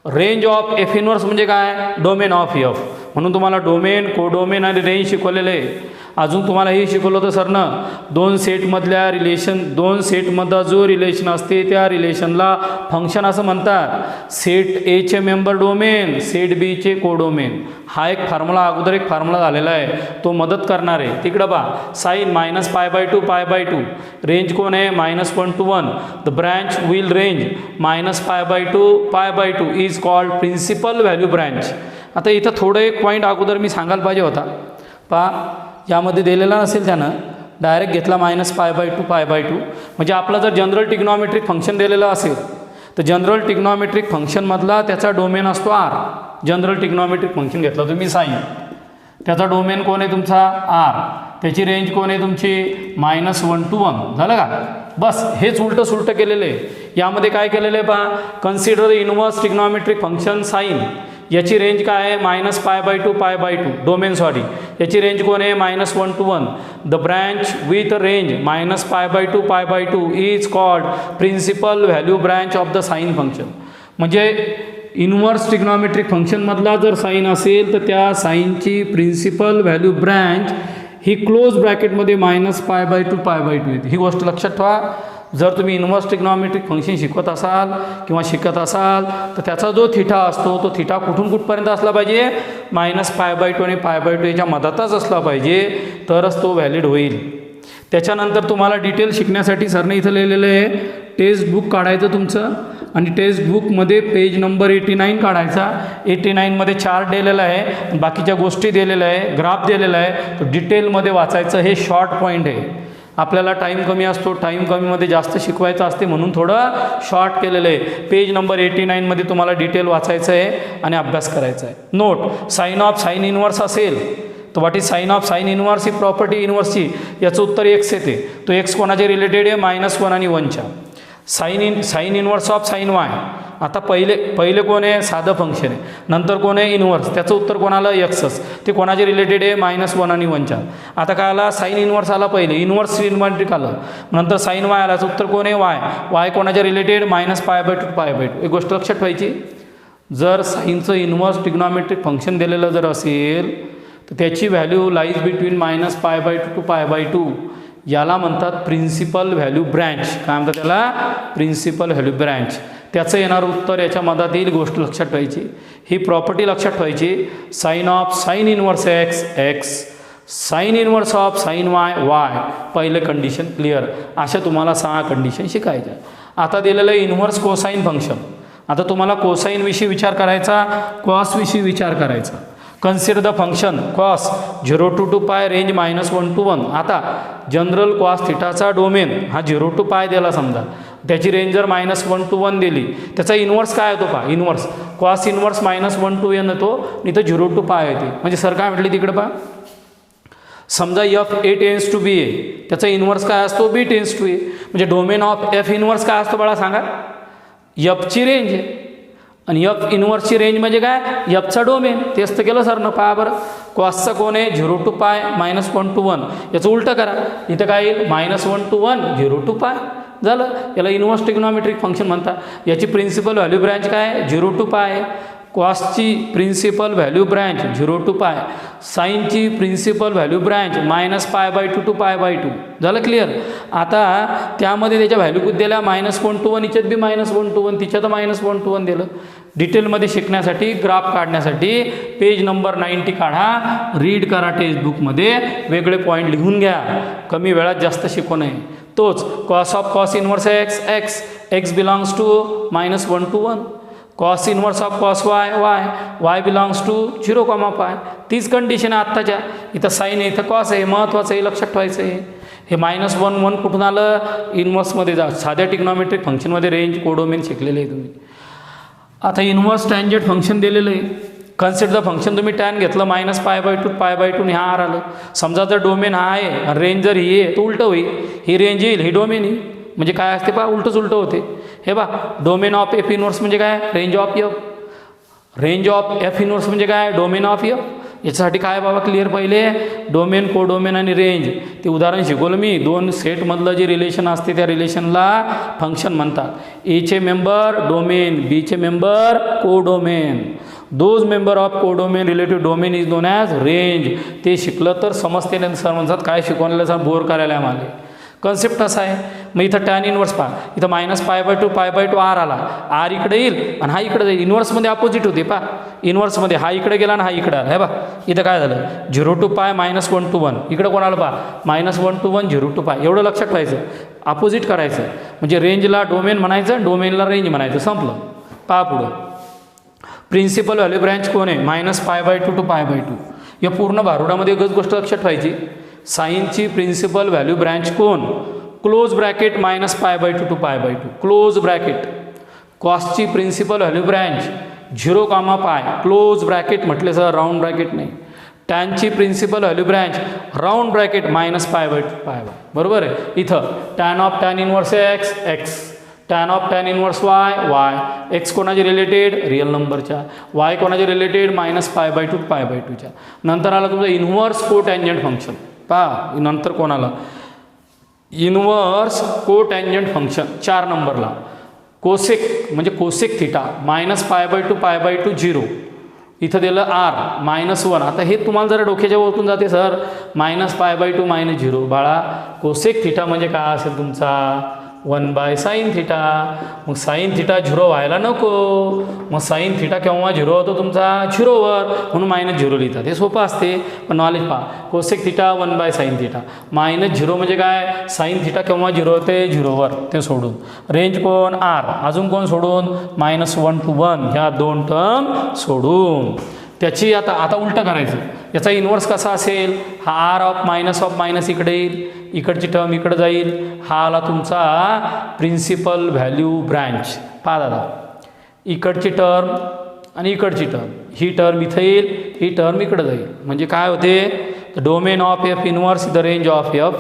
Range of f inverse म्हणजे काय, डोमेन ऑफ एफ. म्हणून तुम्हाला डोमेन, कोडोमेन आणि रेंज शिकवलेलं आहे. अजून तुम्हाला हे शिकवलं होतं सरनं, दोन सेटमधला जो रिलेशन असते त्या रिलेशनला फंक्शन असं म्हणतात. सेट एचे मेंबर डोमेन, सेट बीचे कोडोमेन. हा एक फॉर्म्युला, अगोदर एक फॉर्म्युला झालेला आहे, तो मदत करणार आहे. तिकडं पहा, साईन -π/2 π/2. रेंज कोण आहे, -1 to 1. The branch will range -π/2 π/2 is called principal value branch. आता इथं थोडं एक पॉईंट अगोदर मी सांगायला पाहिजे होता. पहा, यामध्ये दिलेला नसेल त्यानं, डायरेक्ट घेतला -π/2 π/2. म्हणजे आपला जर जनरल ट्रिग्नॉमेट्रिक फंक्शन दिलेलं असेल तर जनरल ट्रिग्नॉमेट्रिक फंक्शनमधला त्याचा डोमेन असतो आर. जनरल ट्रिग्नॉमेट्रिक फंक्शन घेतलं तुम्ही साईन, त्याचा डोमेन कोण आहे तुमचा आर. त्याची रेंज कोण आहे तुमची -1 to 1. झालं का, बस. हेच उलटं सुलटं केलेलं आहे. यामध्ये काय केलेलं आहे पहा, consider the inverse trigonometric function sine. याची रेंज काय आहे, -π/2 π/2 डोमेन सॉरी. याची रेंज कोण आहे, -1 to 1. The branch with range -π/2 π/2 is called principal value branch of the sine function. म्हणजे इन्व्हर्स ट्रिग्नॉमेट्रिक फंक्शनमधला जर साईन असेल तर त्या साईनची प्रिन्सिपल व्हॅल्यू ब्रँच ही क्लोज ब्रॅकेटमध्ये -π/2 π/2 येते. ही गोष्ट लक्षात ठेवा. जर तुम्ही इन्व्हर्स ट्रिग्नॉमेट्रिक फंक्शन शिकवत असाल किंवा शिकत असाल तर त्याचा जो थिटा असतो तो थिटा कुठून कुठपर्यंत असला पाहिजे, -π/2 आणि π/2 याच्या मधातच असला पाहिजे, तरच तो व्हॅलिड होईल. त्याच्यानंतर तुम्हाला डिटेल शिकण्यासाठी सरने इथं लिहिलेलं आहे, टेक्स्ट बुक काढायचं तुमचं आणि टेक्स्ट बुकमध्ये पेज नंबर 89 काढायचा. 89मध्ये चार्ट दिलेला आहे, बाकीच्या गोष्टी दिलेल्या आहे, ग्राफ दिलेला आहे, तो डिटेलमध्ये वाचायचं. हे शॉर्ट पॉईंट आहे. आपल्याला टाईम कमी असतो, टाईम कमीमध्ये जास्त शिकवायचं असते म्हणून थोडं शॉर्ट केलेलं आहे. पेज नंबर 89मध्ये तुम्हाला डिटेल वाचायचं आहे आणि अभ्यास करायचा आहे. Note, sine of sine inverse असेल तर what is sine of sine inverse ही प्रॉपर्टी इन्व्हर्सची. याचं उत्तर एक्स येते. तो एक्स कोणाच्या रिलेटेड आहे, -1 आणि 1च्या. Sine inverse of sine y. आता पहिले कोण आहे, साधं फंक्शन आहे. नंतर कोण आहे, इन्व्हर्स. त्याचं उत्तर कोणाला, एक्सच. ते कोणाचे रिलेटेड आहे, -1 आणि 1च्या. आता काय आला, साईन इन्व्हर्स आला पहिले, इन्व्हर्स ट्रिग्नॉमेट्रिक आलं, नंतर साईन वाय आला. उत्तर कोण आहे, वाय. वाय कोणाच्या रिलेटेड, -π/2 π/2. एक गोष्ट लक्षात ठेवायची, जर साईनचं इन्व्हर्स ट्रिग्नॉमेट्रिक फंक्शन दिलेलं जर असेल तर त्याची व्हॅल्यू लाईज बिटवीन -π/2 to π/2. याला म्हणतात प्रिन्सिपल व्हॅल्यू ब्रँच. काय म्हणतात त्याला, प्रिन्सिपल व्हॅल्यू ब्रँच. त्याचं येणारं उत्तर याच्या मधात येईल. गोष्ट लक्षात ठेवायची, ही प्रॉपर्टी लक्षात ठेवायची. Sine of sine inverse x x, sine inverse of sine y y. पहिले कंडिशन क्लिअर. अशा तुम्हाला 6 कंडिशन शिकायच्या. आता दिलेलं आहे इन्व्हर्स कोसाईन फंक्शन. आता तुम्हाला कोसाईनविषयी विचार करायचा, कॉसविषयी विचार करायचा. Consider the function cos 0 to 2π range -1 to 1. आता जनरल कॉस थिटाचा डोमेन हा 0 to π दिला समजा, त्याची रेंज जर -1 to 1 दिली, त्याचा इन्व्हर्स काय येतो पहा, inverse cos inverse -1 to n येतो, इथं 0 to π येते. म्हणजे सर काय म्हटले तिकडे पहा, समजा एफ ए टेन्स टू बी आहे, त्याचा इन्व्हर्स काय असतो, बी टेन्स टू ए. म्हणजे डोमेन ऑफ एफ इन्व्हर्स काय असतो बाळा सांगा, एफची रेंज आहे. आणि एफ इन्व्हर्सची रेंज म्हणजे काय, एफचा डोमेन. तेच तर केलं सर न, पहा बरं. कॉसचा कोण आहे, 0 to पाय -1 to 1. याचं उलटं करा, इथं काय येईल, -1 to 1 0 to पाय. झालं, याला इन्व्हर्स ट्रिग्नॉमेट्रिक फंक्शन म्हणतात. याची प्रिन्सिपल व्हॅल्यू ब्रँच काय, 0 to पाय. कॉसची प्रिन्सिपल व्हॅल्यू ब्रँच 0 to पाय. साईनची प्रिन्सिपल व्हॅल्यू ब्रँच -π/2 to π/2. झालं क्लिअर. आता त्यामध्ये त्याच्या व्हॅल्यू कुठे दिल्या, -1 to 1, हिच्यात बी -1 to 1, तिच्यात -1 to 1 दिलं. डिटेलमध्ये शिकण्यासाठी, ग्राफ काढण्यासाठी पेज नंबर 90 काढा, रीड करा टेक्स्टबुकमध्ये, वेगळे पॉईंट लिहून घ्या. कमी वेळात जास्त शिकू नये. तोच cos of cos inverse x, x belongs to -1 to 1. Cos inverse of cos y, y belongs to 0, तीच कंडिशन आहे आत्ताच्या. इथं साईन आहे, इथं कॉस आहे. महत्त्वाचं आहे, लक्षात ठेवायचं आहे. हे -1 1 कुठून आलं, इन्व्हर्समध्ये जा. साध्या ट्रिग्नॉमेट्रिक फंक्शनमध्ये रेंज कोडोमेन शिकलेले आहे तुम्ही. आता इन्व्हर्स टँजेंट फंक्शन दिलेलं आहे. कन्सिडर द फंक्शन, तुम्ही टॅन घेतलं -π/2 to π/2 आणि हा आर आलं. समजा जर डोमेन हा आहे, रेंज जर ही आहे, तर उलटं होईल. ही रेंज येईल, ही डोमेन येईल. म्हणजे काय असते पहा, उलटंच उलटं होते. हे बा, डोमेन ऑफ एफ इन्व्हर्स म्हणजे काय, range of F. Range of f inverse म्हणजे काय, डोमेन ऑफ एफ. याच्यासाठी काय बाबा क्लिअर, पहिले डोमेन, कोडोमेन आणि रेंज. ते उदाहरण शिकवलं मी. दोन सेटमधलं जे रिलेशन असते त्या रिलेशनला फंक्शन म्हणतात. एचे मेंबर डोमेन, बीचे member codomain. Those member of codomain relative domain is known as range. ते शिकलं तर समजते. नाही सर म्हणतात काय शिकवलेलं सर, बोर करायला आम्हाला. कन्सेप्ट असा आहे. मग इथं टॅन इन्व्हर्स पहा, इथं -π/2 π/2 आर आला. आर इकडे येईल आणि हा इकडे जाईल. इन्व्हर्समध्ये अपोजिट होते पहा. इन्व्हर्समध्ये हा इकडे गेला आणि हा इकडे आला. हे बा, इथं काय झालं, 0 to पाय -1 to 1. इकडं कोण आलं पहा, -1 to 1 0 to पाय. एवढं लक्षात ठेवायचं, अपोजिट करायचं. म्हणजे रेंजला डोमेन म्हणायचं, डोमेनला रेंज म्हणायचं, संपलं. पहा पुढं, प्रिन्सिपल व्हॅल्यू ब्रँच कोण आहे, -π/2 to π/2. या पूर्ण भारुडामध्ये एकच गोष्ट लक्षात ठेवायची, साईनची प्रिन्सिपल व्हॅल्यू ब्रँच कोण, close bracket -π/2 to π/2, close bracket. कॉसची principal value branch 0, π, close bracket म्हटले सर, राऊंड ब्रॅकेट नाही. टॅनची principal value branch round bracket -π/2 π. बरोबर आहे. इथं tan of tan inverse x, tan of tan inverse y. X कोणाचे रिलेटेड, रिअल नंबरच्या. वाय कोणाचे रिलेटेड, -π/2 to π/2च्या. नंतर आला तुमचं इन्व्हर्स को टँजंट फंक्शन. पहा नंतर कोणाला, इन्व्हर्स को टँजंट फंक्शन 4 नंबरला. कोसेक म्हणजे कोसेक थिटा, -π/2 π/2 0. इथं दिलं आर -1. आता हे तुम्हाला जरा डोक्याच्या वरतून जाते सर, -π/2 -0. बाळा, कोसेक थिटा म्हणजे काय असेल तुमचा, 1/sin थिटा. मग साईन थिटा 0 व्हायला नको. मग साईन थिटा केव्हा 0 होतो तुमचा, 0वर, म्हणून -0 लिहितात. हे सोपं असते, पण नॉलेज पहा. कोसेक थिटा 1/sin थिटा, -0 म्हणजे काय, साईन थिटा केव्हा 0 होते, 0वर. ते सोडून रेंज कोण, आर. अजून कोण सोडून, -1 to 1. ह्या 2 टर्म सोडून त्याची आता उलटं करायचं. याचा इन्व्हर्स कसा असेल, हा आर ऑफ मायनस इकडे येईल, इकडची टर्म इकडे जाईल. हा आला तुमचा प्रिन्सिपल व्हॅल्यू ब्रँच. पहा दादा, इकडची टर्म आणि इकडची टर्म, ही टर्म इथं येईल, ही टर्म इकडे जाईल. म्हणजे काय होते, domain of f inverse is the range of F.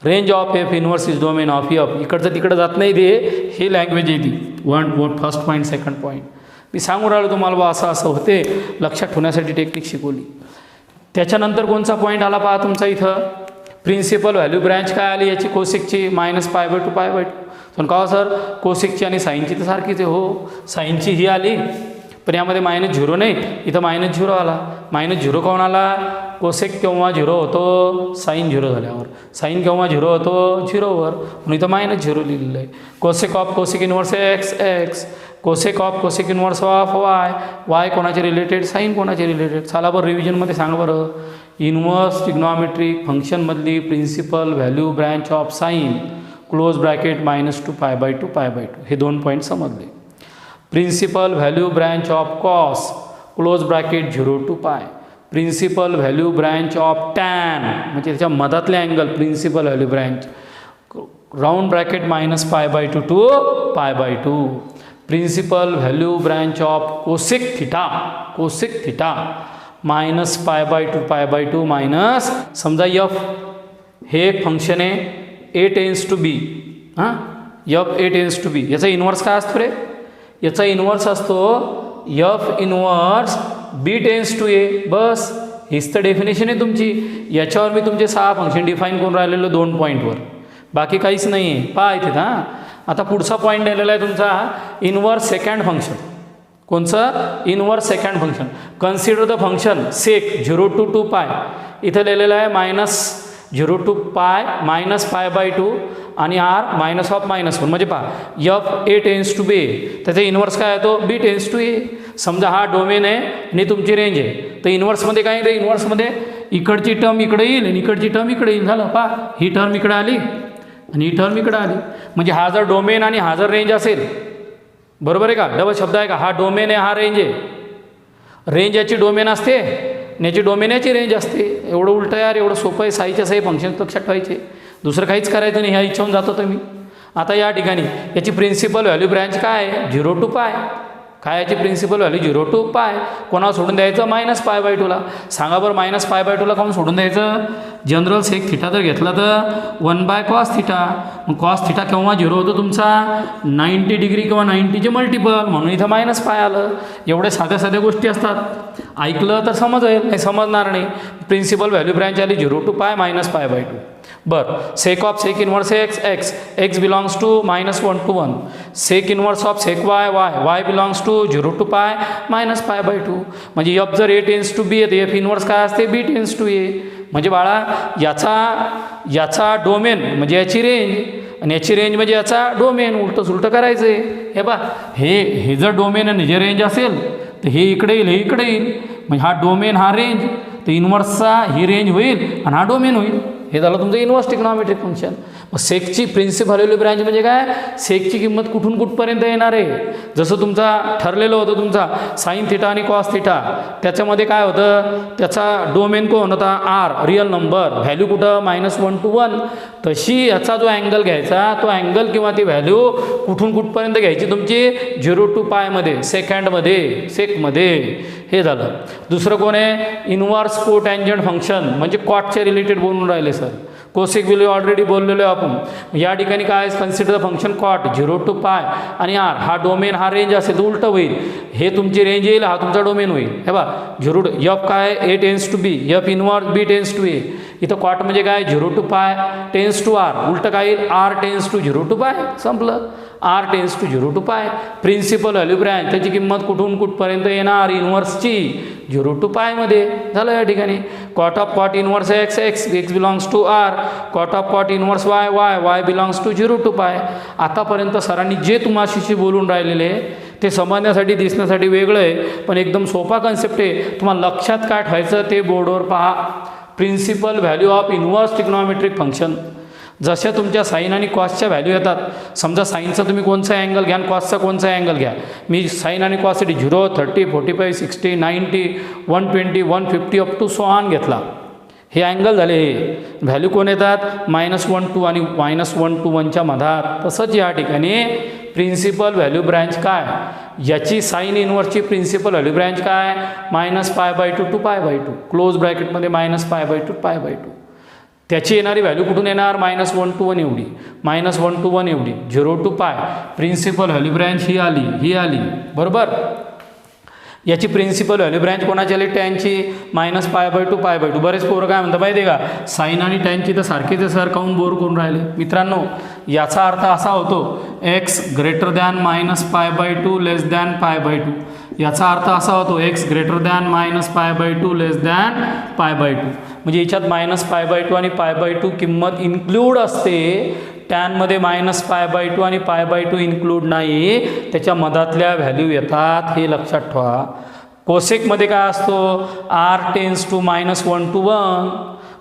Range of f inverse is domain of F. इकडचं तिकडे जात नाही ते, हे लँग्वेज आहे ती. फर्स्ट पॉईंट, सेकंड पॉईंट मी सांगून राहिलो तुम्हाला बा, असं होते. लक्षात ठेवण्यासाठी टेक्निक शिकवली. त्याच्यानंतर कोणचा पॉईंट आला पहा तुमचा, इथं प्रिन्सिपल व्हॅल्यू ब्रँच काय आली याची, कोसेकची -π/2 π/2. पण का सर, कोसेकची आणि साईनची तर सारखीच आहे. हो, साईनची ही आली, पण यामध्ये -0 नाही, इथं -0 आला. -0 कोण आला, कोसेक केव्हा 0 होतो, साईन 0 झाल्यावर. साईन केव्हा 0 होतो, 0वर, म्हणून इथं -0 लिहिलेलं आहे. Cosec of cosec inverse x. Cosec of cosec inverse of y कोणाचे रिलेटेड, साईन कोणाचे रिलेटेड. चला बरं रिव्हिजनमध्ये सांग बरं. इन्व्हर्स ट्रिग्नॉमेट्रिक फंक्शनमधली principal value branch of sine, close bracket -2 π/2 π/2. हे 2 पॉईंट समजले. Principal value branch of cos, close bracket 0 to π. Principal value branch of tan म्हणजे त्याच्या मधातले angle, principal value branch round bracket -π/2 to π/2. Principal value branch of cosec theta minus pi by two minus समजा यफ हे एक फंक्शन आहे ए टेन्स टू बी हां f A tends to B याचा इन्व्हर्स काय असतो रे याचा इन्व्हर्स असतो f inverse B tends to A बस हीच तर डेफिनेशन आहे तुमची याच्यावर मी तुमचे 6 फंक्शन डिफाईन करून राहिलेलो 2 पॉईंटवर बाकी काहीच नाही आहे पहा इथे हां आता पुढचा पॉईंट दिलेला आहे तुमचा इन्व्हर्स सेकंड फंक्शन कोणचं inverse second function consider the function sec 0 to 2 पाय इथं लिहिलेलं आहे -0 to पाय -π/2 आणि आर -1 म्हणजे पहा यफ ए टेन्स टू बी त्याचा इन्व्हर्स काय येतो बी टेन्स टू ए समजा हा डोमेन आहे आणि तुमची रेंज आहे तर इन्व्हर्समध्ये काय रे इन्व्हर्समध्ये इकडची टर्म इकडे येईल आणि इकडची टर्म इकडे येईल झालं पहा ही टर्म इकडे आली आणि ही टर्म इकडे आली म्हणजे हा जर डोमेन आणि हा जर रेंज असेल बरोबर आहे का डबल शब्द आहे का हा डोमेन आहे हा रेंज आहे रेंज याची डोमेन असते याची डोमेन याची रेंज असते एवढं उलटं यार एवढं सोपं आहे साईच्या साई फंक्शन लक्षात ठेवायचे दुसरं काहीच करायचं नाही ह्या इच्छाहून जातो तर मी आता या ठिकाणी याची प्रिन्सिपल व्हॅल्यू ब्रँच काय आहे 0 to पाय काय याची प्रिन्सिपल व्हॅल्यू 0 to पाय कोणाला सोडून द्यायचं -π/2 ला सांगा बरं -π/2 ला काहून सोडून द्यायचं जनरल सेक थिटा जर घेतला तर 1/cos थिटा मग कॉस थिटा केव्हा 0 होतो तुमचा 90 डिग्री किंवा 90चे मल्टिपल म्हणून इथं -π आलं एवढ्या साध्या साध्या गोष्टी असतात ऐकलं तर समजेल नाही समजणार नाही प्रिन्सिपल व्हॅल्यू ब्रँच आली 0 to पाय -π/2 बरं sec of sec inverse x belongs to -1 to 1 sec inverse of sec y belongs to 0 to pi -π/2 म्हणजे एफ जर ए टेन्स टू बी येते एफ इन्व्हर्स काय असते बी टेन्स टू ए म्हणजे बाळा याचा डोमेन म्हणजे याची रेंज आणि याची रेंज म्हणजे याचा डोमेन उलटं सुलटं करायचं आहे हे बा हे जर डोमेन आणि जे रेंज असेल तर हे इकडे येईल हे इकडे येईल म्हणजे हा डोमेन हा रेंज तर इन्व्हर्सचा ही रेंज होईल आणि हा डोमेन होईल हे झालं तुमचं इन्व्हर्स ट्रिग्नॉमेट्रिक फंक्शन मग सेकची प्रिन्सिपल व्हॅल्यू ब्रँच म्हणजे काय सेकची किंमत कुठून कुठपर्यंत येणार आहे जसं तुमचा ठरलेलं होतं तुमचा साईन थिटा आणि कॉस थिटा त्याच्यामध्ये काय होतं त्याचा डोमेन कोण होता आर रिअल नंबर व्हॅल्यू कुठं -1 to 1 तशी याचा जो अँगल घ्यायचा तो अँगल किंवा ती व्हॅल्यू कुठून कुठपर्यंत घ्यायची तुमची 0 to पायमध्ये सेकंडमध्ये सेकमध्ये हे झालं दुसरं कोण आहे इन्व्हर्स कोटँजंट फंक्शन म्हणजे कॉटच्या रिलेटेड बोलून राहिले सर कोसेक व्हॅल्यू ऑलरेडी बोललेलो आहे आपण या ठिकाणी काय consider the function cot 0 to पाय आणि आर हा डोमेन हा रेंज असेल तर उलटं होईल हे तुमची रेंज येईल हा तुमचा डोमेन होईल हे बा 0 एफ काय A tends to B f inverse B tends to A इथं कॉट म्हणजे काय 0 to पाय टेन्स टू आर उलटं काय येईल आर टेन्स टू 0 to पाय संपलं R tends to 0 to pi principal value branch त्याची किंमत कुठून कुठपर्यंत येणार इन्व्हर्सची 0 to पायमध्ये झालं या ठिकाणी cot of cot inverse x belongs to R cot of cot inverse y belongs to 0 to पाय आतापर्यंत सरांनी जे तुम्हाशी बोलून राहिलेले ते समजण्यासाठी दिसण्यासाठी वेगळं आहे पण एकदम सोपा कन्सेप्ट आहे तुम्हाला लक्षात काय ठेवायचं ते बोर्डवर पहा principal value of inverse trigonometric function जशा तुमच्या साईन आणि कॉसच्या व्हॅल्यू येतात समजा साईनचा तुम्ही कोणचा अँगल घ्या आणि कॉसचा कोणचा अँगल घ्या मी साईन आणि कॉससाठी 0 30 45 60 90 120 150 अप टू 100 घेतला हे अँगल झाले हे व्हॅल्यू कोण येतात -1 to आणि -1 to 1च्या मधात तसंच या ठिकाणी प्रिन्सिपल व्हॅल्यू ब्रँच काय याची साईन इन्व्हर्सची प्रिन्सिपल व्हॅल्यू ब्रँच काय -π/2 to π/2 क्लोज ब्रॅकेटमध्ये -π/2 to π/2 त्याची येणारी व्हॅल्यू कुठून येणार -1 to 1 एवढी -1 to 1 एवढी 0 to pi principal value branch ही आली बरोबर याची प्रिन्सिपल व्हॅल्यू ब्रँच कोणाची आली टॅनची -π/2 π/2 बरेच पोरं काय म्हणतात माहिती आहे का साईन आणि टॅनची तर सारखेच सर काहून बोर करून राहिले मित्रांनो याचा अर्थ असा होतो x ग्रेटर दॅन -π/2 लेस दॅन π/2 याचा अर्थ असा होतो x ग्रेटर दॅन -π/2 लेस दॅन π/2 म्हणजे याच्यात -π/2 आणि π/2 किंमत इन्क्लूड असते टॅनमध्ये -π/2 आणि π/2 इन्क्लूड नाही त्याच्या मधातल्या व्हॅल्यू येतात हे लक्षात ठेवा कोसेकमध्ये काय असतो आर टेन्स टू -1 to 1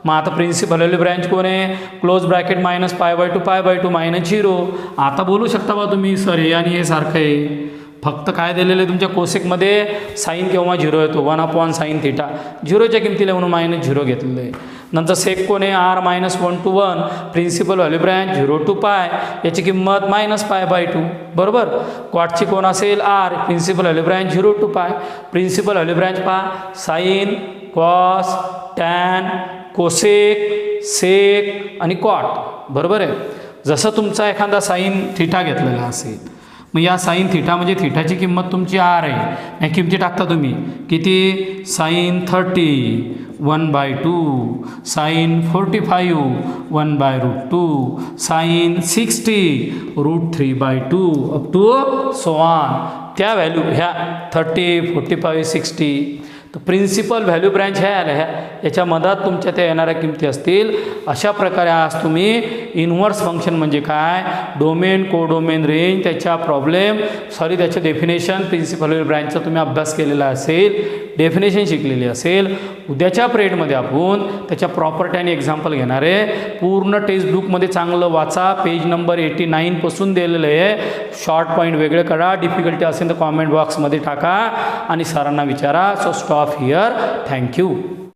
मग आता प्रिन्सिपल व्हॅल्यू ब्रँच कोण आहे क्लोज ब्रॅकेट -π/2 π/2 -0 आता बोलू शकता बा तुम्ही सर हे आणि हे सारखं आहे फक्त काय दिलेलं आहे तुमच्या कोसेकमध्ये साईन केव्हा झिरो येतो 1/sin थिटा झिरोच्या किमतीला म्हणून -0 घेतलेलं आहे. नंतर सेक कोण आहे R-1 to 1 principal value branch 0 to पाय याची किंमत -π/2 बरोबर. क्वाटची कोण असेल R principal value branch 0 to pi principal value branch पहा sine cos tan cosec sec आणि कॉट बरोबर आहे. जसं तुमचा एखादा साईन थिटा घेतलेला असेल मग या साईन थिटा म्हणजे थिटाची किंमत तुमची R आहे या किमती टाकता तुम्ही किती sin 30 1/2 sin 45 1/√2 sin 60 √3/2 up to so on. त्या व्हॅल्यू ह्या 30 45 60 तर प्रिन्सिपल व्हॅल्यू ब्रँच ह्या आल्या याच्या मधात तुमच्या त्या येणाऱ्या किमती असतील. अशा प्रकारे आज तुम्ही इन्व्हर्स फंक्शन म्हणजे काय डोमेन कोडोमेन रेंज त्याच्या त्याचं डेफिनेशन प्रिन्सिपल व्हॅल्यू ब्रँचचा तुम्ही अभ्यास केलेला असेल डेफिनेशन शिकलेली असेल. उद्याच्या पिरियडमध्ये आपण त्याच्या प्रॉपर्टी आणि एक्झाम्पल घेणार आहे. पूर्ण टेक्स्टबुकमध्ये चांगलं वाचा पेज नंबर 89 पासून दिलेलं आहे. शॉर्ट पॉईंट वेगळे करा डिफिकल्टी असेल तर कॉमेंट बॉक्समध्ये टाका आणि सरांना विचारा. So stop here. थँक्यू.